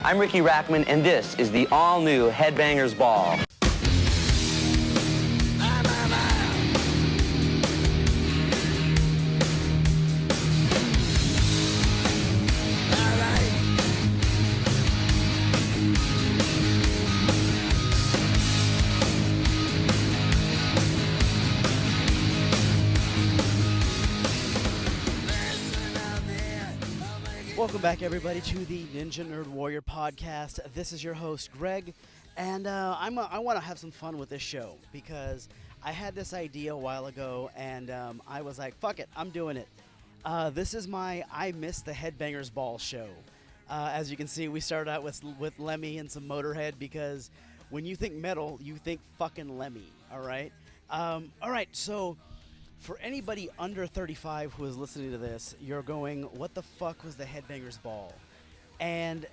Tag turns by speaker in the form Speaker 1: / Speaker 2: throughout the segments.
Speaker 1: I'm Ricky Rackman, and this is the all-new Headbangers Ball.
Speaker 2: Welcome back, everybody, to the Ninja Nerd Warrior podcast. This is your host, Greg, and I want to have some fun with this show because I had this idea a while ago, and I was like, fuck it, I'm doing it. This is my I Miss the Headbangers Ball show. As you can see, we started out with Lemmy and some Motorhead because when you think metal, you think fucking Lemmy, all right? All right, so for anybody under 35 who is listening to this, you're going, what the fuck was the Headbangers Ball? And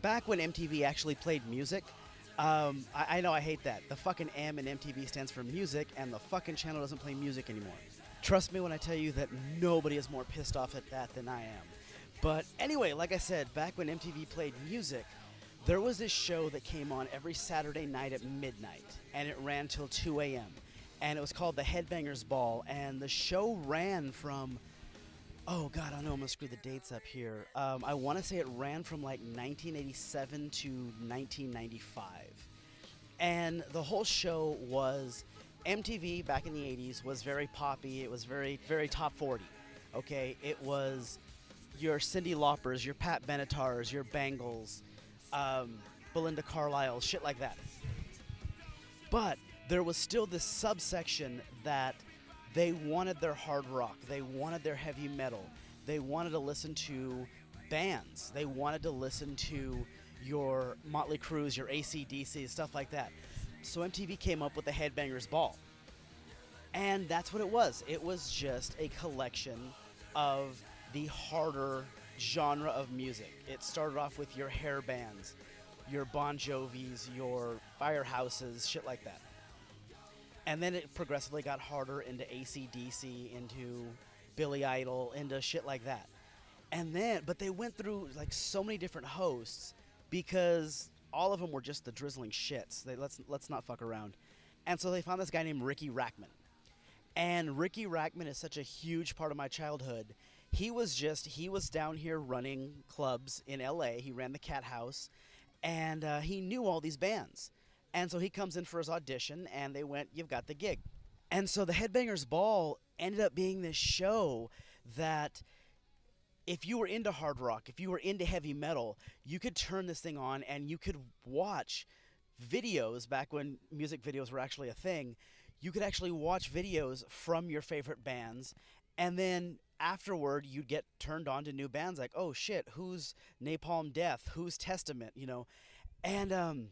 Speaker 2: back when MTV actually played music, I know I hate that. The fucking M in MTV stands for music, and the fucking channel doesn't play music anymore. Trust me when I tell you that nobody is more pissed off at that than I am. But anyway, like I said, back when MTV played music, there was this show that came on every Saturday night at midnight, and it ran till 2 a.m., and it was called the Headbangers Ball, and the show ran from, oh god, I know I'm going to screw the dates up here. I want to say it ran from like 1987 to 1995. And the whole show was, MTV back in the 80s was very poppy, it was very, very top 40, okay? It was your Cyndi Laupers, your Pat Benetars, your Bangles, Belinda Carlisle, shit like that. But there was still this subsection that they wanted their hard rock, they wanted their heavy metal, they wanted to listen to bands, they wanted to listen to your Motley Crues, your AC/DC, stuff like that. So MTV came up with the Headbangers Ball. And that's what it was. It was just a collection of the harder genre of music. It started off with your hair bands, your Bon Jovis, your Firehouses, shit like that. And then it progressively got harder into AC/DC, into Billy Idol, into shit like that. And then, but they went through like so many different hosts because all of them were just the drizzling shits. Let's not fuck around. And so they found this guy named Ricky Rackman. And Ricky Rackman is such a huge part of my childhood. He was down here running clubs in LA. He ran the Cat House, and he knew all these bands. And so he comes in for his audition, and they went, you've got the gig. And so the Headbangers Ball ended up being this show that if you were into hard rock, if you were into heavy metal, you could turn this thing on and you could watch videos back when music videos were actually a thing. You could actually watch videos from your favorite bands, and then afterward you'd get turned on to new bands like, oh shit, who's Napalm Death, who's Testament, you know. And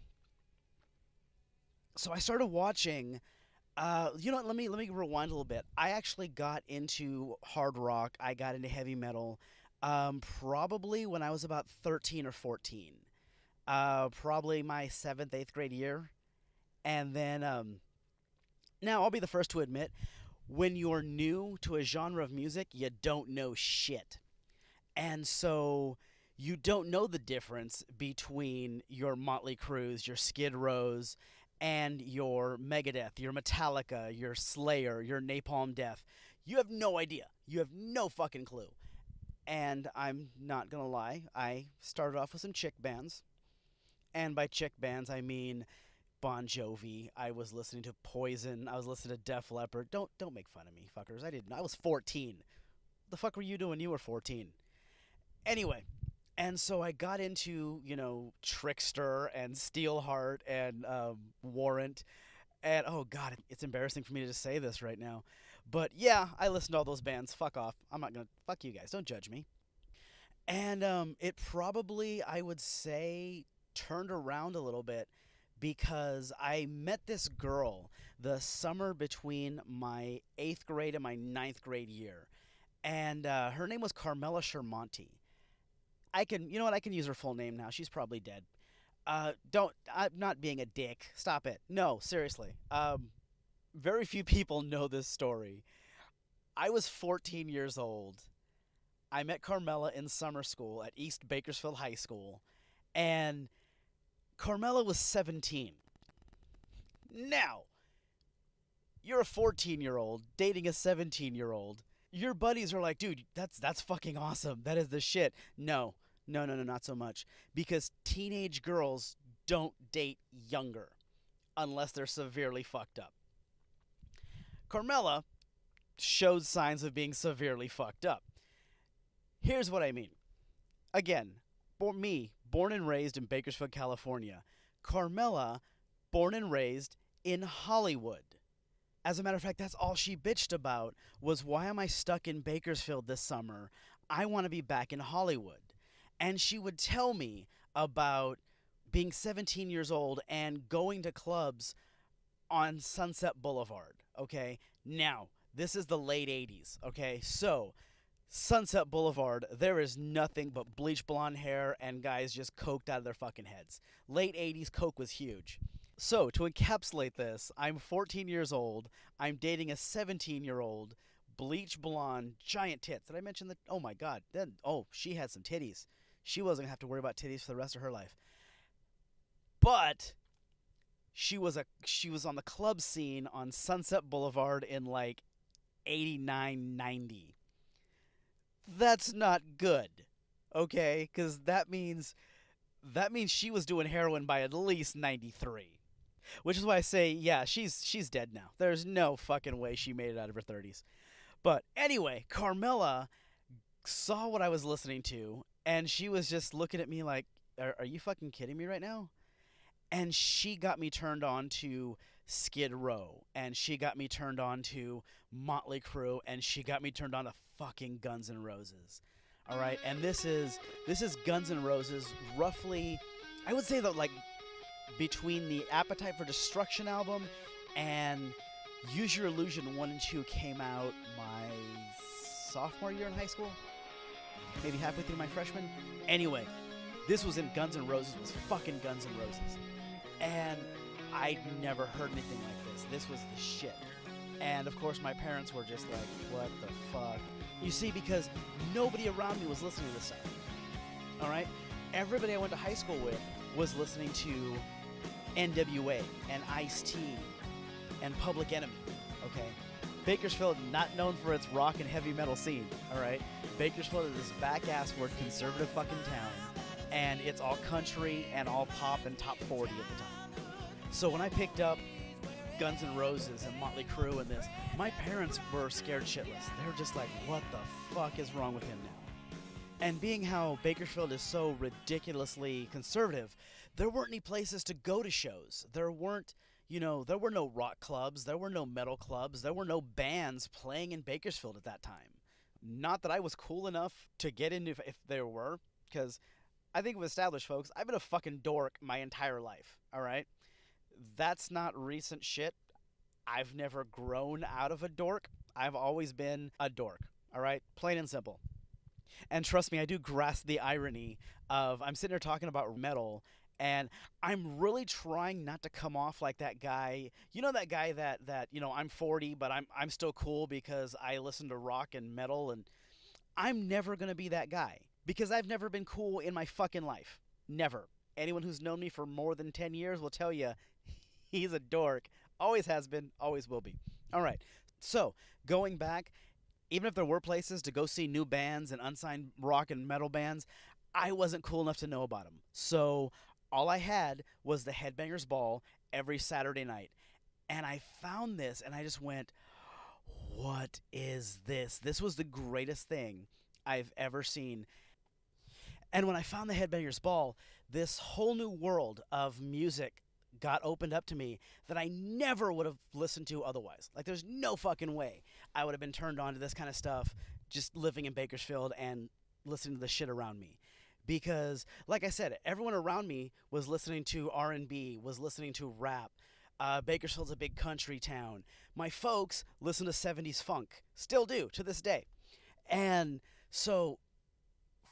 Speaker 2: so I started watching, you know what, let me rewind a little bit. I actually got into hard rock, I got into heavy metal, probably when I was about 13 or 14. Probably my 7th, 8th grade year. And then, now I'll be the first to admit, when you're new to a genre of music, you don't know shit. And so you don't know the difference between your Motley Crues, your Skid Rows, and your Megadeth, your Metallica, your Slayer, your Napalm Death. You have no idea. You have no fucking clue. And I'm not gonna lie, I started off with some chick bands. And by chick bands, I mean Bon Jovi. I was listening to Poison. I was listening to Def Leppard. Don't make fun of me, fuckers. I was 14. What the fuck were you doing when you were 14? Anyway. And so I got into, you know, Trickster and Steelheart and Warrant. And, oh, God, it's embarrassing for me to just say this right now. But, yeah, I listened to all those bands. Fuck off. I'm not going to... Fuck you guys. Don't judge me. And it probably, I would say, turned around a little bit because I met this girl the summer between my 8th grade and my 9th grade year. And her name was Carmela Shermonti. You know what, I can use her full name now. She's probably dead. I'm not being a dick. Stop it. No, seriously. Very few people know this story. I was 14 years old. I met Carmela in summer school at East Bakersfield High School. And Carmela was 17. Now, you're a 14-year-old dating a 17-year-old. Your buddies are like, dude, that's fucking awesome. That is the shit. No, not so much. Because teenage girls don't date younger unless they're severely fucked up. Carmela showed signs of being severely fucked up. Here's what I mean. Again, born and raised in Bakersfield, California. Carmela, born and raised in Hollywood. As a matter of fact, that's all she bitched about was, why am I stuck in Bakersfield this summer? I want to be back in Hollywood. And she would tell me about being 17 years old and going to clubs on Sunset Boulevard, okay? Now, this is the late 80s, okay? So, Sunset Boulevard, there is nothing but bleach blonde hair and guys just coked out of their fucking heads. Late 80s, coke was huge. So, to encapsulate this, I'm 14 years old, I'm dating a 17-year-old, bleach blonde, giant tits. Did I mention that? Oh my god, she had some titties. She wasn't going to have to worry about titties for the rest of her life. But she was on the club scene on Sunset Boulevard in like 89, 90. That's not good, okay? Because that means she was doing heroin by at least 93. Which is why I say, yeah, she's dead now. There's no fucking way she made it out of her 30s. But anyway, Carmela saw what I was listening to, and she was just looking at me like, are you fucking kidding me right now? And she got me turned on to Skid Row, and she got me turned on to Motley Crue, and she got me turned on to fucking Guns N' Roses. All right, and this is Guns N' Roses, roughly, I would say that like between the Appetite for Destruction album and Use Your Illusion 1 and 2 came out my sophomore year in high school, maybe halfway through my freshman. Anyway, this was in Guns N' Roses, was fucking Guns N' Roses. And I'd never heard anything like this. This was the shit. And of course my parents were just like, what the fuck? You see, because nobody around me was listening to this stuff. Alright? Everybody I went to high school with was listening to NWA and Ice-T and Public Enemy. Okay? Bakersfield, not known for its rock and heavy metal scene. Alright? Bakersfield is this back-ass-word conservative fucking town. And it's all country and all pop and top 40 at the time. So when I picked up Guns N' Roses and Motley Crue and this, my parents were scared shitless. They were just like, what the fuck is wrong with him now? And being how Bakersfield is so ridiculously conservative, there weren't any places to go to shows. There were no rock clubs, there were no metal clubs, there were no bands playing in Bakersfield at that time. Not that I was cool enough to get into, if there were, because I think we've established, folks, I've been a fucking dork my entire life, alright? That's not recent shit. I've never grown out of a dork. I've always been a dork, alright? Plain and simple. And trust me, I do grasp the irony of, I'm sitting here talking about metal, and I'm really trying not to come off like that guy. You know that guy that I'm 40, but I'm still cool because I listen to rock and metal, and I'm never going to be that guy. Because I've never been cool in my fucking life. Never. Anyone who's known me for more than 10 years will tell you he's a dork. Always has been, always will be. Alright, so going back, even if there were places to go see new bands and unsigned rock and metal bands, I wasn't cool enough to know about them. So all I had was the Headbangers Ball every Saturday night. And I found this and I just went, what is this? This was the greatest thing I've ever seen. And when I found the Headbangers Ball, this whole new world of music got opened up to me that I never would have listened to otherwise. Like, there's no fucking way I would have been turned on to this kind of stuff just living in Bakersfield and listening to the shit around me. Because, like I said, everyone around me was listening to R&B, was listening to rap. Bakersfield's a big country town. My folks listen to 70s funk. Still do, to this day. And so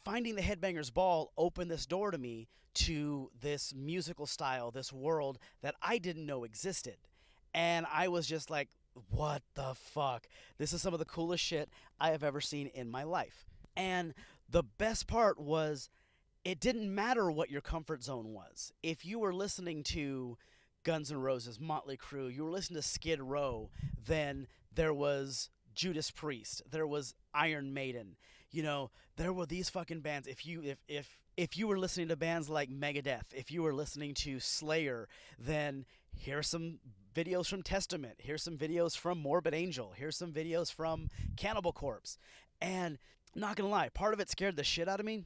Speaker 2: finding the Headbangers Ball opened this door to me to this musical style, this world that I didn't know existed. And I was just like, what the fuck? This is some of the coolest shit I have ever seen in my life. And the best part was it didn't matter what your comfort zone was. If you were listening to Guns N' Roses, Motley Crue, you were listening to Skid Row, then there was Judas Priest, there was Iron Maiden. You know, there were these fucking bands. If you were listening to bands like Megadeth, if you were listening to Slayer, then here's some videos from Testament, here's some videos from Morbid Angel, here's some videos from Cannibal Corpse. And not gonna lie, part of it scared the shit out of me,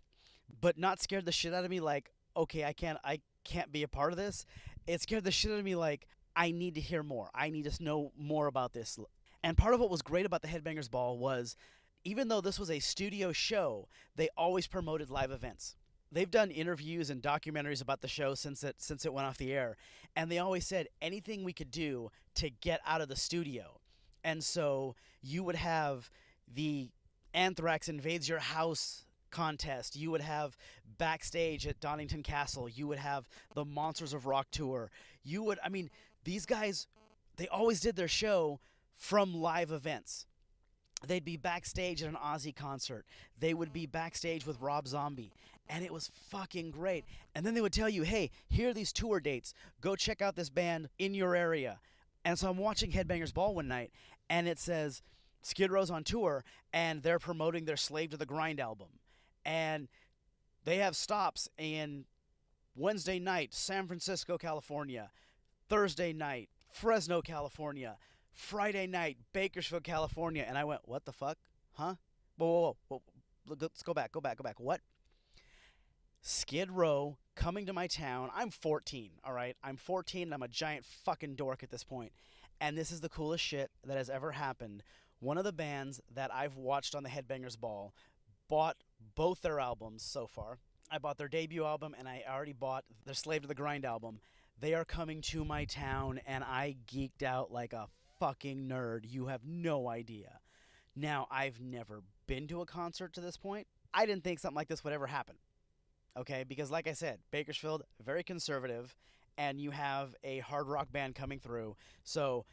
Speaker 2: but not scared the shit out of me like, okay, I can't be a part of this. It scared the shit out of me like, I need to hear more. I need to know more about this. And part of what was great about the Headbangers Ball was, even though this was a studio show, they always promoted live events. They've done interviews and documentaries about the show since it went off the air, and they always said anything we could do to get out of the studio. And so you would have the Anthrax Invades Your House contest. You would have backstage at Donington Castle. You would have the Monsters of Rock tour. These guys, they always did their show from live events. They'd be backstage at an Ozzy concert. They would be backstage with Rob Zombie. And it was fucking great. And then they would tell you, hey, here are these tour dates. Go check out this band in your area. And so I'm watching Headbangers Ball one night, and it says Skid Row's on tour, and they're promoting their Slave to the Grind album. And they have stops in Wednesday night, San Francisco, California. Thursday night, Fresno, California. Friday night, Bakersfield, California. And I went, what the fuck? Huh? Whoa. Let's go back. What? Skid Row coming to my town. I'm 14, all right? I'm 14 and I'm a giant fucking dork at this point. And this is the coolest shit that has ever happened. One of the bands that I've watched on the Headbangers Ball bought both their albums so far. I bought their debut album and I already bought their Slave to the Grind album. They are coming to my town and I geeked out like a fucking nerd. You have no idea. Now, I've never been to a concert to this point. I didn't think something like this would ever happen. Okay, because like I said, Bakersfield, very conservative, and you have a hard rock band coming through. So,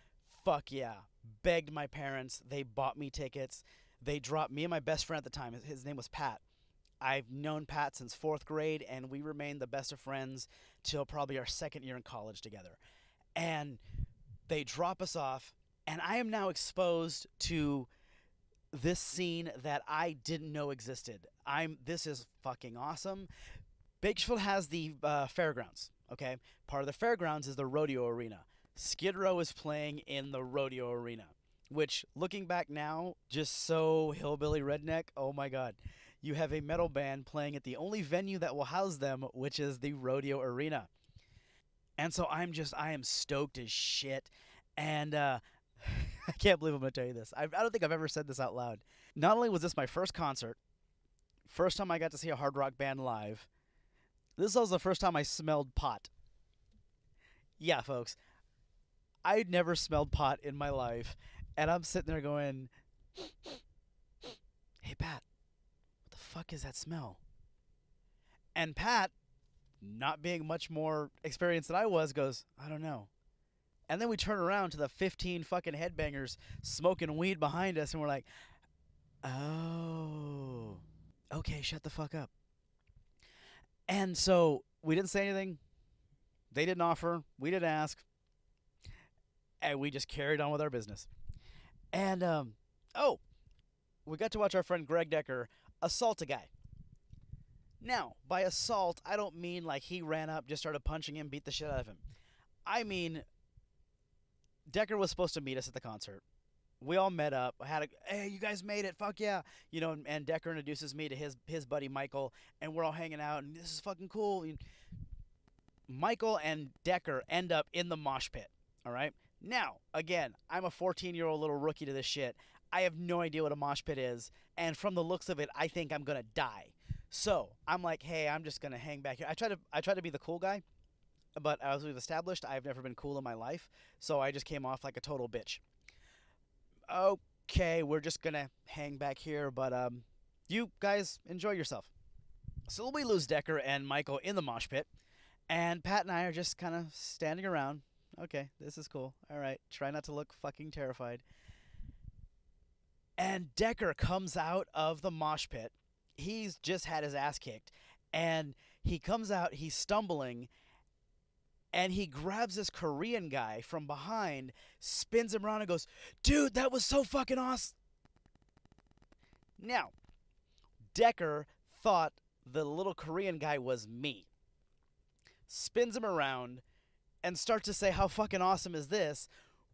Speaker 2: fuck yeah. Begged my parents. They bought me tickets. They dropped me and my best friend at the time. His name was Pat. I've known Pat since 4th grade, and we remained the best of friends till probably our 2nd year in college together. And they drop us off, and I am now exposed to this scene that I didn't know existed. This is fucking awesome. Bakersfield has the fairgrounds, okay? Part of the fairgrounds is the rodeo arena. Skid Row is playing in the rodeo arena, which, looking back now, just so hillbilly redneck, oh my god. You have a metal band playing at the only venue that will house them, which is the rodeo arena. And so I am stoked as shit. And I can't believe I'm going to tell you this. I don't think I've ever said this out loud. Not only was this my first concert, first time I got to see a hard rock band live, this was the first time I smelled pot. Yeah, folks. I'd never smelled pot in my life. And I'm sitting there going, hey, Pat, what the fuck is that smell? And Pat, not being much more experienced than I was, goes, I don't know. And then we turn around to the 15 fucking headbangers smoking weed behind us, and we're like, oh, okay, shut the fuck up. And so we didn't say anything. They didn't offer. We didn't ask. And we just carried on with our business. And, we got to watch our friend Greg Decker assault a guy. Now, by assault, I don't mean like he ran up, just started punching him, beat the shit out of him. I mean, Decker was supposed to meet us at the concert. We all met up. Hey, you guys made it. Fuck yeah. You know, and Decker introduces me to his buddy Michael, and we're all hanging out, and this is fucking cool. Michael and Decker end up in the mosh pit, all right? Now, again, I'm a 14-year-old little rookie to this shit. I have no idea what a mosh pit is, and from the looks of it, I think I'm going to die. So, I'm like, hey, I'm just going to hang back here. I try to be the cool guy, but as we've established, I've never been cool in my life, so I just came off like a total bitch. Okay, we're just going to hang back here, but you guys enjoy yourself. So we lose Decker and Michael in the mosh pit, and Pat and I are just kind of standing around. Okay, this is cool. All right, try not to look fucking terrified. And Decker comes out of the mosh pit. He's just had his ass kicked, And he comes out, he's stumbling, and he grabs this Korean guy from behind, spins him around, and goes, "Dude, that was so fucking awesome." Now, Decker thought the little Korean guy was me. Spins him around and starts to say, "How fucking awesome is this?"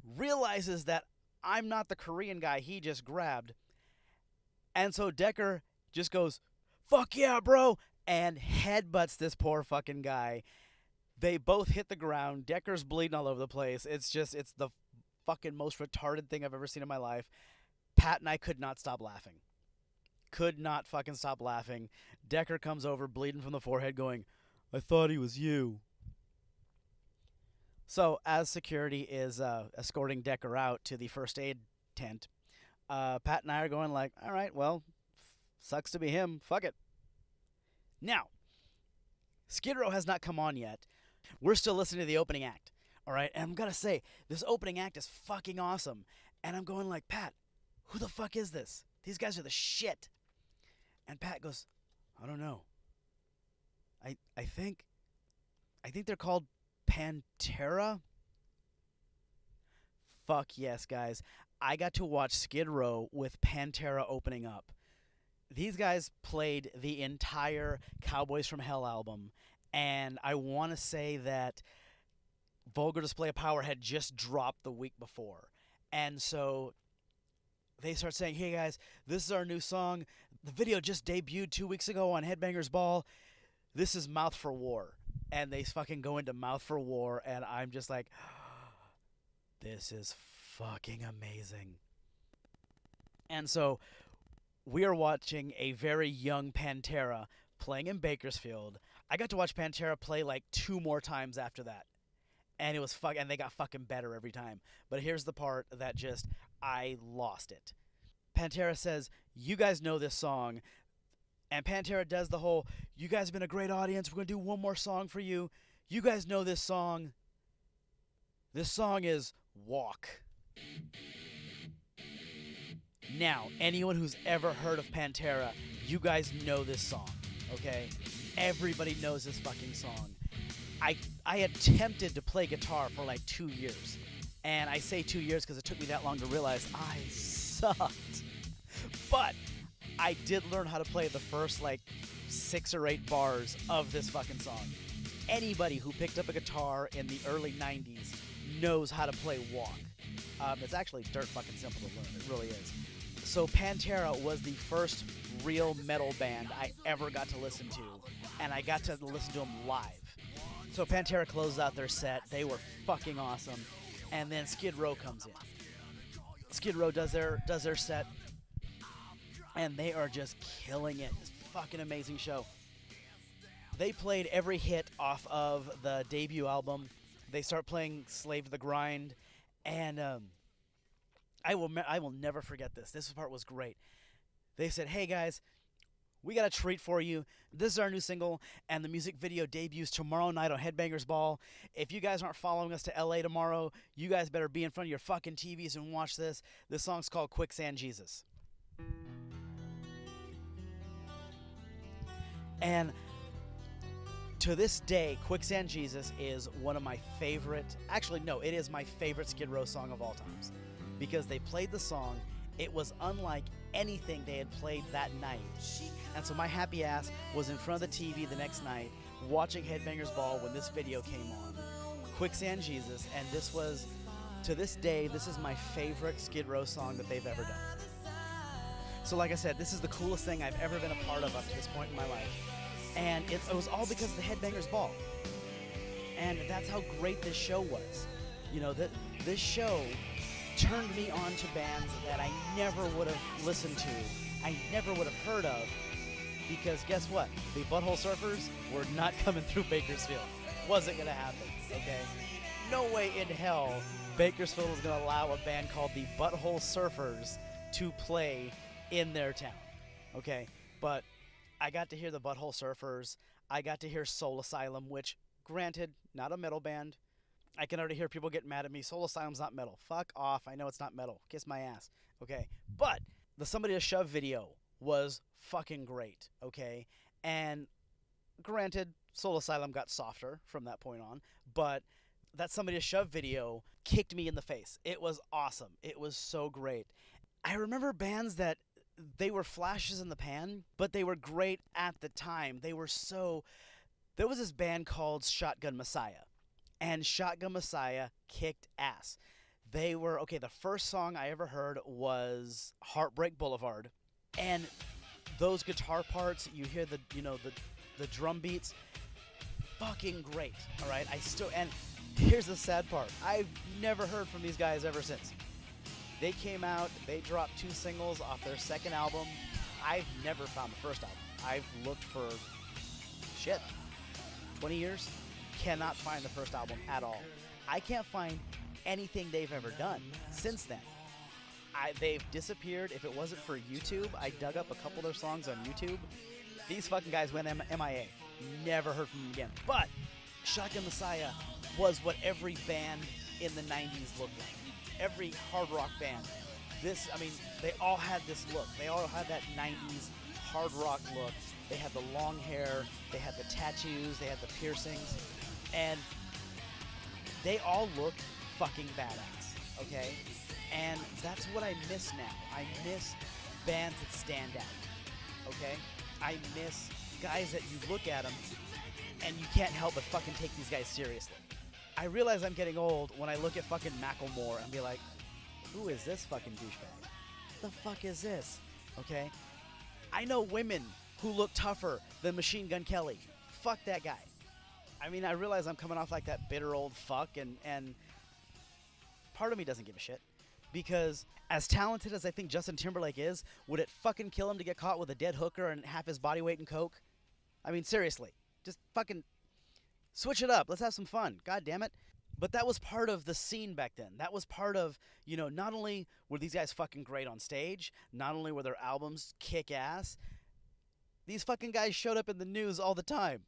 Speaker 2: Realizes that I'm not the Korean guy he just grabbed. And so Decker just goes, "Fuck yeah, bro," and headbutts this poor fucking guy. They both hit the ground. Decker's bleeding all over the place. It's the fucking most retarded thing I've ever seen in my life. Pat and I could not stop laughing. Could not fucking stop laughing. Decker comes over, bleeding from the forehead, going, "I thought he was you." So, as security is escorting Decker out to the first aid tent, Pat and I are going like, "All right, well, sucks to be him. Fuck it." Now, Skid Row has not come on yet. We're still listening to the opening act. All right, and I'm going to say, this opening act is fucking awesome. And I'm going like, "Pat, who the fuck is this? These guys are the shit." And Pat goes, "I don't know. I think they're called Pantera." Fuck yes, guys. I got to watch Skid Row with Pantera opening up. These guys played the entire Cowboys from Hell album, and I want to say that Vulgar Display of Power had just dropped the week before. And so they start saying, "Hey guys, this is our new song. The video just debuted 2 weeks ago on Headbangers Ball. This is Mouth for War." And they fucking go into Mouth for War, and I'm just like, this is fucking amazing. And so we are watching a very young Pantera playing in Bakersfield. I got to watch Pantera play like 2 more times after that. And it was and they got fucking better every time. But here's the part that just, I lost it. Pantera says, "You guys know this song." And Pantera does the whole, "You guys have been a great audience. We're going to do one more song for you. You guys know this song. This song is Walk." Now, anyone who's ever heard of Pantera, you guys know this song, okay? Everybody knows this fucking song. I attempted to play guitar for like 2 years. And I say 2 years because it took me that long to realize I sucked. But I did learn how to play the first like 6 or 8 bars of this fucking song. Anybody who picked up a guitar in the early 90s knows how to play Walk. It's actually dirt fucking simple to learn. It really is. So Pantera was the first real metal band I ever got to listen to, and I got to listen to them live. So Pantera closed out their set. They were fucking awesome. And then Skid Row comes in. Skid Row does their set, and they are just killing it. It's a fucking amazing show. They played every hit off of the debut album. They start playing "Slave to the Grind," and I will never forget this. This part was great. They said, "Hey guys, we got a treat for you. This is our new single, and the music video debuts tomorrow night on Headbangers Ball. If you guys aren't following us to LA tomorrow, you guys better be in front of your fucking TVs and watch this. This song's called Quicksand Jesus." And to this day, Quicksand Jesus is one of my favorite, actually no, it is my favorite Skid Row song of all times. Because they played the song, it was unlike anything they had played that night. And so my happy ass was in front of the TV the next night, watching Headbangers Ball when this video came on. Quicksand Jesus, and this was, to this day, this is my favorite Skid Row song that they've ever done. So like I said, this is the coolest thing I've ever been a part of up to this point in my life. And it was all because of the Headbangers Ball. And that's how great this show was. You know, this show turned me on to bands that I never would have listened to, I never would have heard of, because guess what? The Butthole Surfers were not coming through Bakersfield. Wasn't going to happen, okay? No way in hell Bakersfield was going to allow a band called the Butthole Surfers to play in their town, okay? But I got to hear the Butthole Surfers. I got to hear Soul Asylum, which, granted, not a metal band. I can already hear people get mad at me. Soul Asylum's not metal. Fuck off. I know it's not metal. Kiss my ass. Okay? But the Somebody to Shove video was fucking great. Okay? And granted, Soul Asylum got softer from that point on, but that Somebody to Shove video kicked me in the face. It was awesome. It was so great. I remember bands that they were flashes in the pan, but they were great at the time. There was this band called Shotgun Messiah, and Shotgun Messiah kicked ass. They were, okay, the first song I ever heard was Heartbreak Boulevard, and those guitar parts, you hear the drum beats, fucking great, all right? And here's the sad part. I've never heard from these guys ever since. They came out, they dropped 2 singles off their second album. I've never found the first album. I've looked for, 20 years, cannot find the first album at all. I can't find anything they've ever done since then. They've disappeared. If it wasn't for YouTube, I dug up a couple of their songs on YouTube. These fucking guys went MIA. Never heard from them again. But Shotgun Messiah was what every band in the 90s looked like. Every hard rock band. They all had this look. They all had that 90s hard rock look. They had the long hair, they had the tattoos, they had the piercings, and they all looked fucking badass, okay? And that's what I miss now. I miss bands that stand out, okay? I miss guys that you look at them and you can't help but fucking take these guys seriously. I realize I'm getting old when I look at fucking Macklemore and be like, who is this fucking douchebag? The fuck is this? Okay? I know women who look tougher than Machine Gun Kelly. Fuck that guy. I mean, I realize I'm coming off like that bitter old fuck, and part of me doesn't give a shit. Because as talented as I think Justin Timberlake is, would it fucking kill him to get caught with a dead hooker and half his body weight in coke? I mean, seriously. Just fucking switch it up. Let's have some fun. God damn it. But that was part of the scene back then. That was part of, not only were these guys fucking great on stage, not only were their albums kick ass, these fucking guys showed up in the news all the time.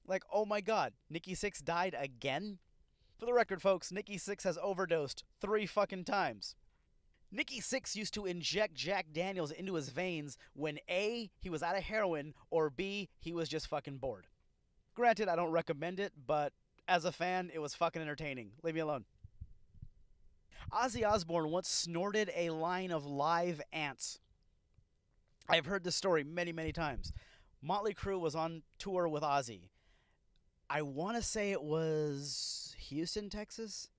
Speaker 2: Like, oh my god, Nikki Sixx died again? For the record, folks, Nikki Sixx has overdosed 3 fucking times. Nikki Sixx used to inject Jack Daniels into his veins when A, he was out of heroin, or B, he was just fucking bored. Granted, I don't recommend it, but as a fan, it was fucking entertaining. Leave me alone. Ozzy Osbourne once snorted a line of live ants. I've heard this story many, many times. Motley Crue was on tour with Ozzy. I want to say it was Houston, Texas?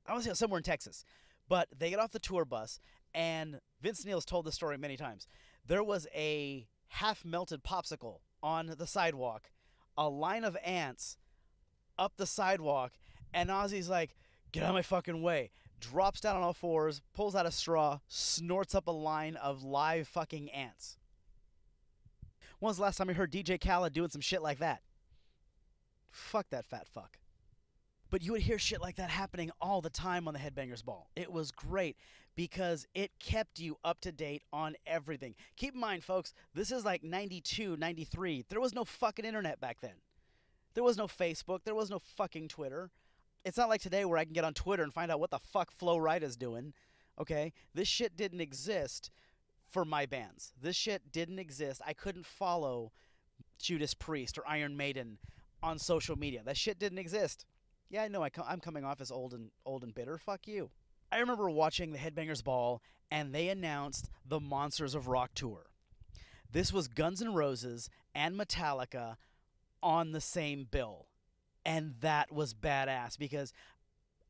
Speaker 2: I want to say somewhere in Texas. But they get off the tour bus, and Vince Neil's told this story many times. There was a half-melted popsicle on the sidewalk, a line of ants up the sidewalk, and Ozzy's like, get out of my fucking way. Drops down on all fours, pulls out a straw, snorts up a line of live fucking ants. When was the last time you heard DJ Khaled doing some shit like that? Fuck that fat fuck. But you would hear shit like that happening all the time on the Headbangers Ball. It was great because it kept you up to date on everything. Keep in mind, folks, this is like 92, 93. There was no fucking internet back then. There was no Facebook. There was no fucking Twitter. It's not like today where I can get on Twitter and find out what the fuck Flo Rida's doing. Okay? This shit didn't exist for my bands. This shit didn't exist. I couldn't follow Judas Priest or Iron Maiden on social media. That shit didn't exist. Yeah, I know I'm coming off as old and bitter. Fuck you. I remember watching the Headbangers Ball, and they announced the Monsters of Rock tour. This was Guns N' Roses and Metallica on the same bill. And that was badass because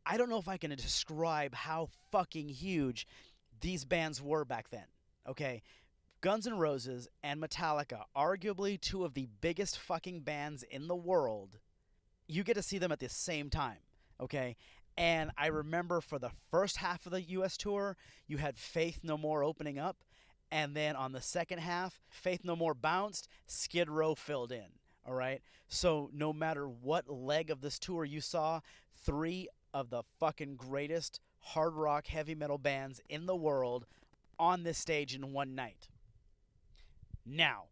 Speaker 2: I don't know if I can describe how fucking huge these bands were back then. Okay? Guns N' Roses and Metallica, arguably 2 of the biggest fucking bands in the world. You get to see them at the same time, okay? And I remember for the first half of the U.S. tour, you had Faith No More opening up, and then on the second half, Faith No More bounced, Skid Row filled in, all right? So no matter what leg of this tour you saw, 3 of the fucking greatest hard rock heavy metal bands in the world on this stage in one night. Now,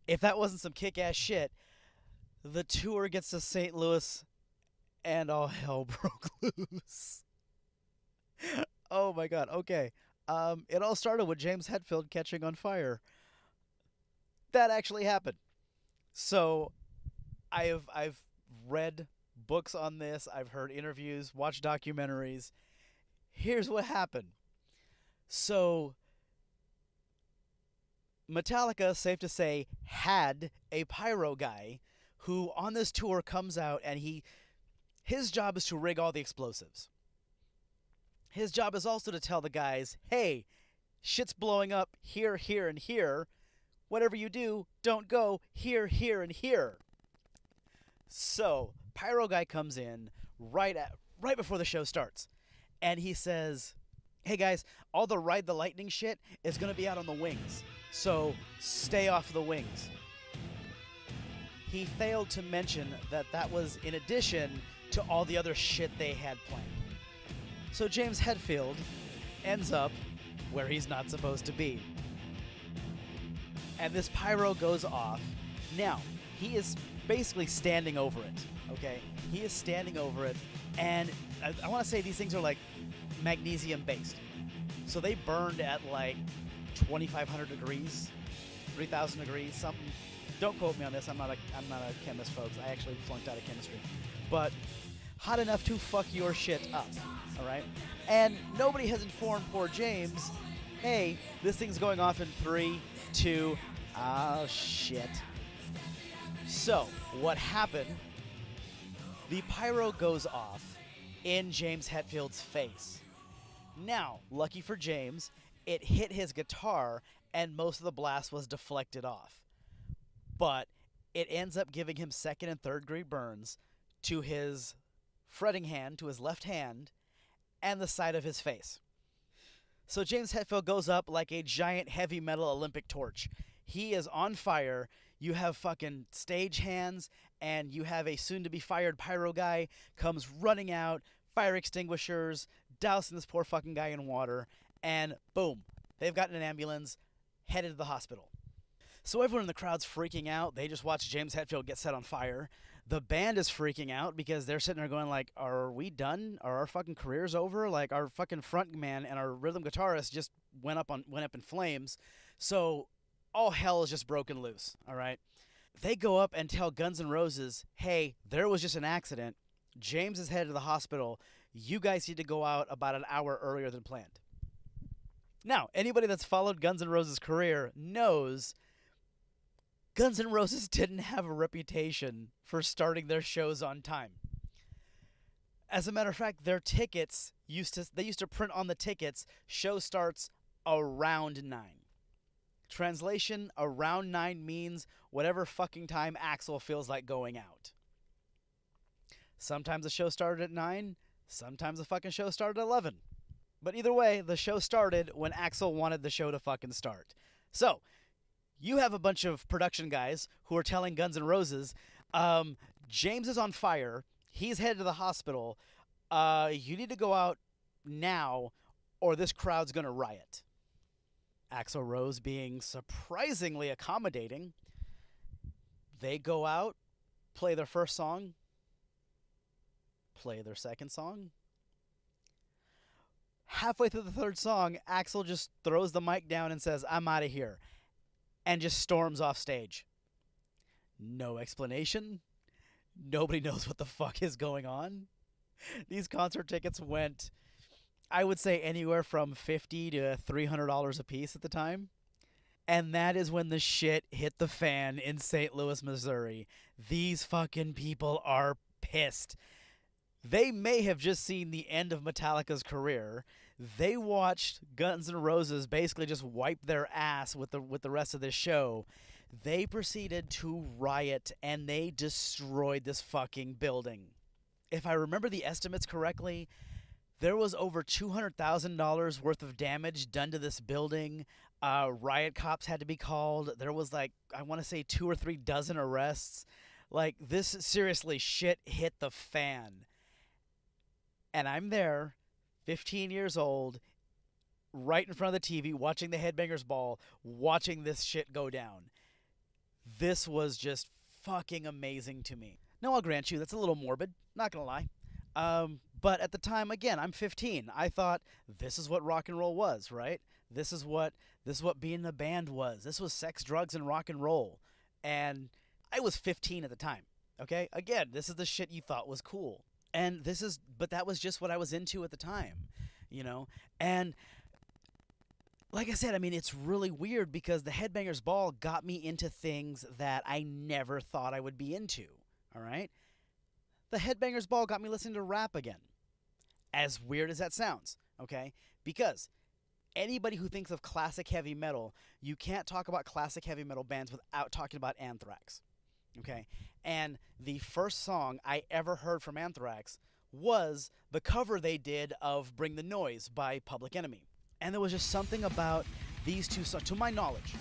Speaker 2: if that wasn't some kick-ass shit, the tour gets to St. Louis, and all hell broke loose. Oh my god, okay. It all started with James Hetfield catching on fire. That actually happened. So I've read books on this. I've heard interviews, watched documentaries. Here's what happened. So Metallica, safe to say, had a pyro guy who on this tour comes out and his job is to rig all the explosives. His job is also to tell the guys, hey, shit's blowing up here, here, and here. Whatever you do, don't go here, here, and here. So, pyro guy comes in right before the show starts, and he says, hey guys, all the ride the lightning shit is going to be out on the wings. So, stay off the wings. He failed to mention that was in addition to all the other shit they had planned. So James Hetfield ends up where he's not supposed to be. And this pyro goes off. Now, he is basically standing over it, okay? He is standing over it, and I want to say these things are like magnesium based. So they burned at like 2,500 degrees, 3,000 degrees, something. Don't quote me on this. I'm not a chemist, folks. I actually flunked out of chemistry. But hot enough to fuck your shit up, all right? And nobody has informed poor James, hey, this thing's going off in 3, 2, oh shit. So, what happened, the pyro goes off in James Hetfield's face. Now, lucky for James, it hit his guitar and most of the blast was deflected off. But it ends up giving him second and third degree burns to his fretting hand, to his left hand, and the side of his face. So James Hetfield goes up like a giant heavy metal Olympic torch. He is on fire. You have fucking stage hands, and you have a soon-to-be-fired pyro guy comes running out, fire extinguishers, dousing this poor fucking guy in water, and boom, they've gotten an ambulance, headed to the hospital. So everyone in the crowd's freaking out. They just watch James Hetfield get set on fire. The band is freaking out because they're sitting there going like, are we done? Are our fucking careers over? Like, our fucking front man and our rhythm guitarist just went up in flames. So all hell is just broken loose, all right? They go up and tell Guns N' Roses, hey, there was just an accident. James is headed to the hospital. You guys need to go out about an hour earlier than planned. Now, anybody that's followed Guns N' Roses' career knows Guns N' Roses didn't have a reputation for starting their shows on time. As a matter of fact, their tickets used to print on the tickets, show starts around 9. Translation, around 9 means whatever fucking time Axl feels like going out. Sometimes the show started at 9, sometimes the fucking show started at 11. But either way, the show started when Axl wanted the show to fucking start. So, you have a bunch of production guys who are telling Guns N' Roses, James is on fire. He's headed to the hospital. You need to go out now or this crowd's going to riot. Axl Rose being surprisingly accommodating. They go out, play their first song, play their second song. Halfway through the third song, Axl just throws the mic down and says, I'm out of here. And just storms off stage. No explanation. Nobody knows what the fuck is going on. These concert tickets went, I would say, anywhere from $50 to $300 a piece at the time. And that is when the shit hit the fan in St. Louis, Missouri. These fucking people are pissed. They may have just seen the end of Metallica's career. They watched Guns N' Roses basically just wipe their ass with the rest of this show. They proceeded to riot, and they destroyed this fucking building. If I remember the estimates correctly, there was over $200,000 worth of damage done to this building. Riot cops had to be called. There was like, I want to say 2 or 3 dozen arrests. Like, this, seriously, shit hit the fan. And I'm there, 15 years old, right in front of the TV, watching the Headbangers Ball, watching this shit go down. This was just fucking amazing to me. Now, I'll grant you, that's a little morbid, not gonna lie. But at the time, again, I'm 15. I thought, this is what rock and roll was, right? This is what being in a band was. This was sex, drugs, and rock and roll. And I was 15 at the time. Okay? Again, this is the shit you thought was cool. But that was just what I was into at the time, you know? And like I said, I mean, it's really weird because the Headbangers Ball got me into things that I never thought I would be into, all right? The Headbangers Ball got me listening to rap again. As weird as that sounds, okay? Because anybody who thinks of classic heavy metal, you can't talk about classic heavy metal bands without talking about Anthrax, okay? And the first song I ever heard from Anthrax was the cover they did of Bring the Noise by Public Enemy. And there was just something about these two songs, to my knowledge,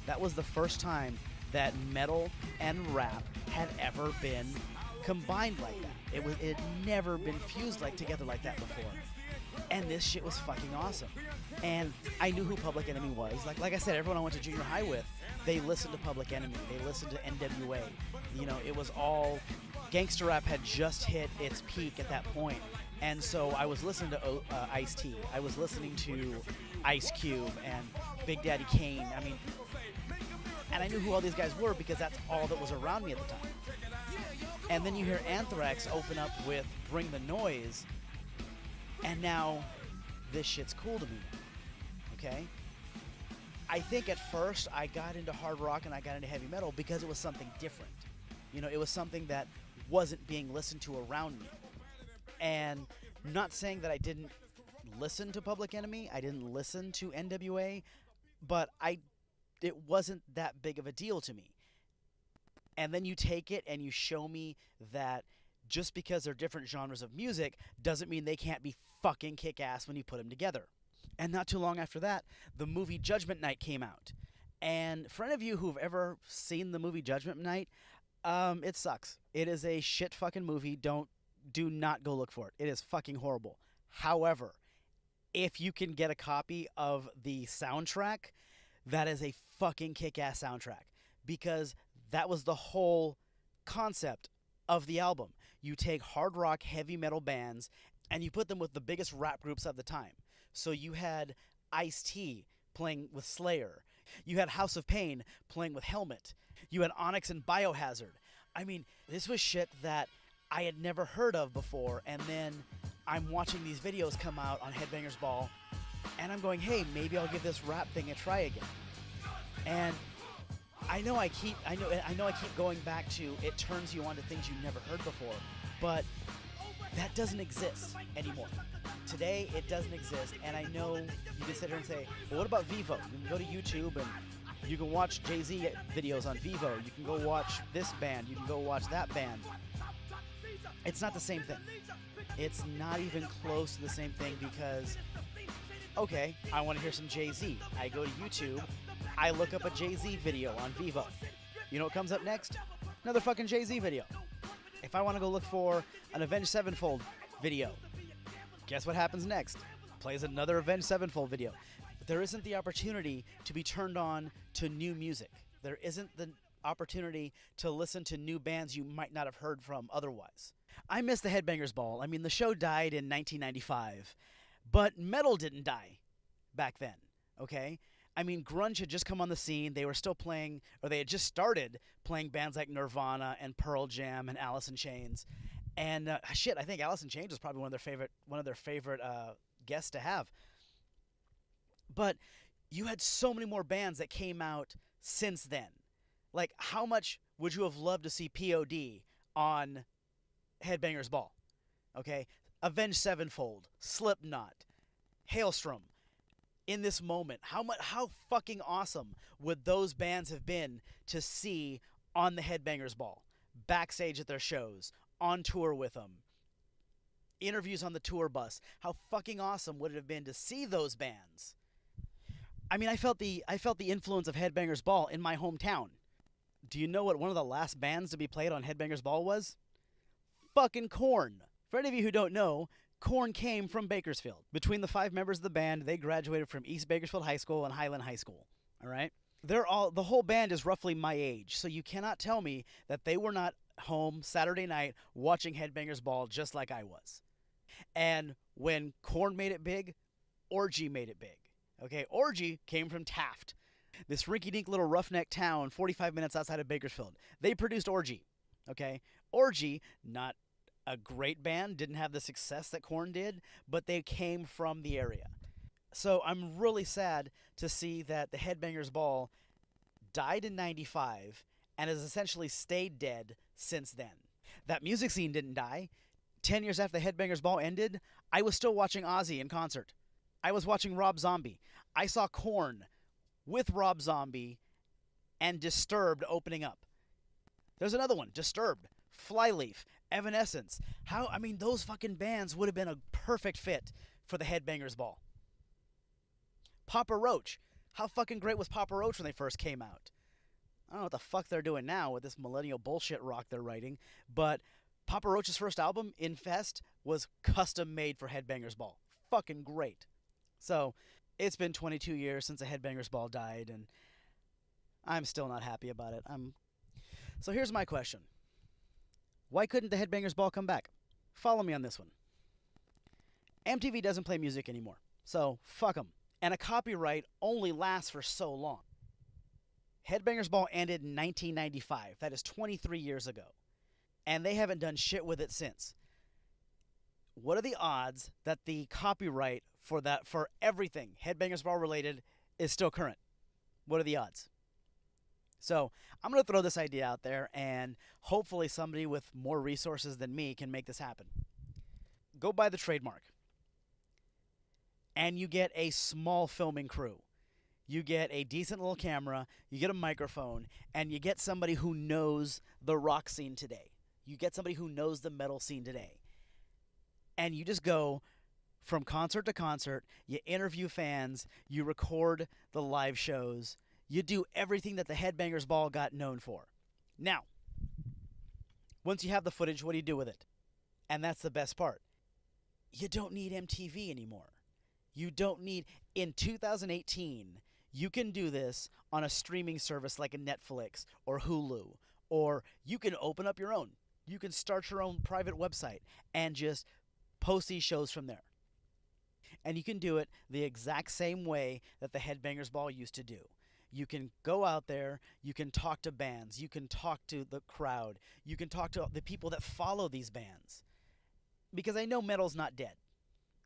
Speaker 2: that was the first time that metal and rap had ever been combined like that. It had never been fused together like that before. And this shit was fucking awesome. And I knew who Public Enemy was. Like I said, everyone I went to junior high with, they listened to Public Enemy. They listened to NWA. You know, it was all... Gangster rap had just hit its peak at that point. And so I was listening to Ice-T. I was listening to Ice Cube and Big Daddy Kane. I mean... And I knew who all these guys were because that's all that was around me at the time. And then you hear Anthrax open up with Bring the Noise, and now this shit's cool to me, okay? I think at first I got into hard rock and I got into heavy metal because it was something different. You know, it was something that wasn't being listened to around me. And not saying that I didn't listen to Public Enemy, I didn't listen to NWA, but it wasn't that big of a deal to me. And then you take it and you show me that just because they're different genres of music doesn't mean they can't be fucking kick-ass when you put them together. And not too long after that, the movie Judgment Night came out. And for any of you who've ever seen the movie Judgment Night, it sucks. It is a shit fucking movie. Do not go look for it. It is fucking horrible. However, if you can get a copy of the soundtrack, that is a fucking kick-ass soundtrack. Because that was the whole concept of the album. You take hard rock, heavy metal bands, and you put them with the biggest rap groups of the time. So you had Ice-T playing with Slayer. You had House of Pain playing with Helmet. You had Onyx and Biohazard. I mean, this was shit that I had never heard of before, and then I'm watching these videos come out on Headbangers Ball, and I'm going, hey, maybe I'll give this rap thing a try again. And I know I keep going back to it turns you on to things you've never heard before, but that doesn't exist anymore. Today, it doesn't exist, and I know you can sit here and say, well, what about Vivo? You can go to YouTube and you can watch Jay-Z videos on Vivo. You can go watch this band. You can go watch that band. It's not the same thing. It's not even close to the same thing because, okay, I want to hear some Jay-Z. I go to YouTube. I look up a Jay-Z video on Vivo. You know what comes up next? Another fucking Jay-Z video. If I want to go look for an Avenged Sevenfold video, guess what happens next? Plays another Avenged Sevenfold video. There isn't the opportunity to be turned on to new music. There isn't the opportunity to listen to new bands you might not have heard from otherwise. I miss the Headbangers Ball. I mean, the show died in 1995, but metal didn't die back then, okay? I mean, grunge had just come on the scene. They were still playing, or they had just started playing bands like Nirvana and Pearl Jam and Alice in Chains. And I think Alice in Chains was probably one of their favorite guests to have. But you had so many more bands that came out since then. Like, how much would you have loved to see POD on Headbangers Ball? Okay? Avenged Sevenfold, Slipknot, Hailstrom. In this moment, how fucking awesome would those bands have been to see on the Headbangers Ball, backstage at their shows, on tour with them, interviews on the tour bus? How fucking awesome would it have been to see those bands? I mean, I felt the influence of Headbangers Ball in my hometown. Do you know what one of the last bands to be played on Headbangers Ball was? Fucking Korn. For any of you who don't know, Korn came from Bakersfield. Between the 5 members of the band, they graduated from East Bakersfield High School and Highland High School. All right? The whole band is roughly my age, so you cannot tell me that they were not home Saturday night watching Headbangers Ball just like I was. And when Korn made it big, Orgy made it big. Okay, Orgy came from Taft. this rinky-dink little roughneck town 45 minutes outside of Bakersfield. They produced Orgy, okay? Orgy, not a great band, didn't have the success that Korn did, but they came from the area. So I'm really sad to see that the Headbangers Ball died in 95 and has essentially stayed dead since then. That music scene didn't die. 10 years after the Headbangers Ball ended, I was still watching Ozzy in concert. I was watching Rob Zombie. I saw Korn with Rob Zombie and Disturbed opening up. There's another one, Disturbed, Flyleaf, Evanescence. Those fucking bands would have been a perfect fit for the Headbangers Ball. Papa Roach. How fucking great was Papa Roach when they first came out? I don't know what the fuck they're doing now with this millennial bullshit rock they're writing, but Papa Roach's first album, Infest, was custom made for Headbangers Ball. Fucking great. So, it's been 22 years since the Headbangers Ball died, and I'm still not happy about it. So here's my question. Why couldn't the Headbangers Ball come back? Follow me on this one. MTV doesn't play music anymore, so fuck them. And a copyright only lasts for so long. Headbangers Ball ended in 1995. That is 23 years ago. And they haven't done shit with it since. What are the odds that the copyright for everything Headbangers Ball related is still current? What are the odds? So I'm going to throw this idea out there, and hopefully somebody with more resources than me can make this happen. Go buy the trademark. And you get a small filming crew. You get a decent little camera, you get a microphone, and you get somebody who knows the rock scene today. You get somebody who knows the metal scene today. And you just go from concert to concert, you interview fans, you record the live shows, you do everything that the Headbangers Ball got known for. Now, once you have the footage, what do you do with it? And that's the best part. You don't need MTV anymore. You don't need, in 2018, you can do this on a streaming service like a Netflix or Hulu, or you can open up your own. You can start your own private website and just post these shows from there. And you can do it the exact same way that the Headbangers Ball used to do. You can go out there, you can talk to bands, you can talk to the crowd, you can talk to the people that follow these bands. Because I know metal's not dead.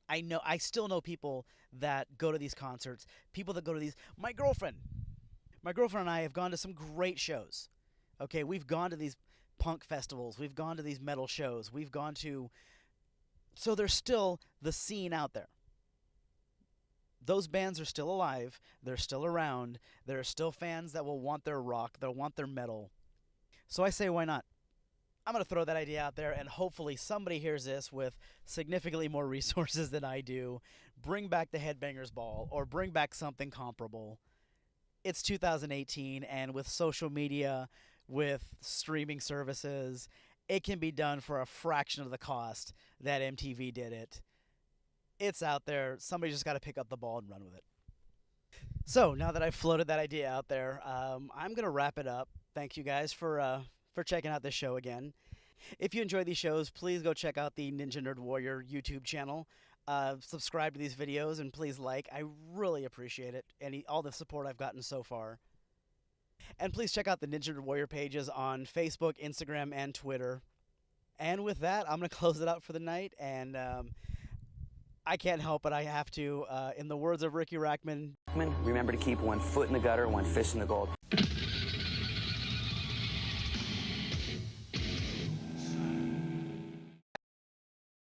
Speaker 2: I still know people that go to these concerts, people that go to these. My girlfriend and I have gone to some great shows. Okay, we've gone to these punk festivals, we've gone to these metal shows, so there's still the scene out there. Those bands are still alive, they're still around, there are still fans that will want their rock, they'll want their metal. So I say, why not? I'm going to throw that idea out there, and hopefully somebody hears this with significantly more resources than I do. Bring back the Headbangers Ball, or bring back something comparable. It's 2018, and with social media, with streaming services, it can be done for a fraction of the cost that MTV did it. It's out there. Somebody just got to pick up the ball and run with it. So now that I've floated that idea out there, I'm going to wrap it up. Thank you guys for checking out this show again. If you enjoy these shows, please go check out the Ninja Nerd Warrior YouTube channel. Subscribe to these videos, and please like. I really appreciate it, all the support I've gotten so far. And please check out the Ninja Nerd Warrior pages on Facebook, Instagram, and Twitter. And with that, I'm going to close it out for the night, and I can't help it. I have to, in the words of Ricky Rackman,
Speaker 1: Remember to keep one foot in the gutter, one fist in the gold.